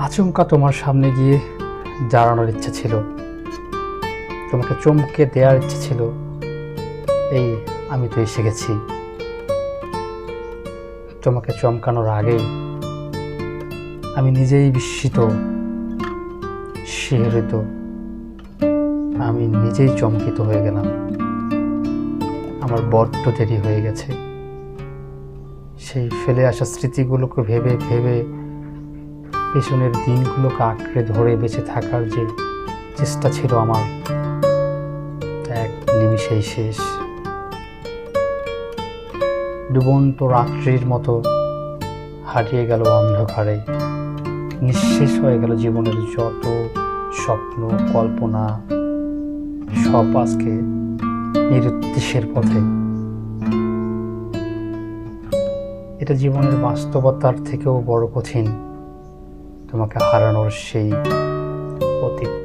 আচমকা তোমার সামনে গিয়ে দাঁড়ানোর ইচ্ছে ছিল, তোমাকে চমকে দেওয়ার ইচ্ছে ছিল। এই আমি তো এসে গেছি। তোমাকে চমকানোর আগেই আমি নিজেই বিস্মিত, শিহরিত, আমি নিজেই চমকিত হয়ে গেলাম। আমার বড্ড দেরি হয়ে গেছে। সেই ফেলে আসা স্মৃতিগুলোকে ভেবে ভেবে পেছনের দিনগুলোকে আঁকড়ে ধরে বেঁচে থাকার যে চেষ্টা ছিল আমার, তা এক নিমিষেই শেষ। ডুবন্ত রাত্রির মতো হারিয়ে গেল অন্ধকারে, নিঃশেষ হয়ে গেল জীবনের যত স্বপ্ন কল্পনা, সব আজকে নিরুদ্দেশের পথে। এটা জীবনের বাস্তবতার থেকেও বড় কঠিন, তোমাকে হারানোর সেই অতীত।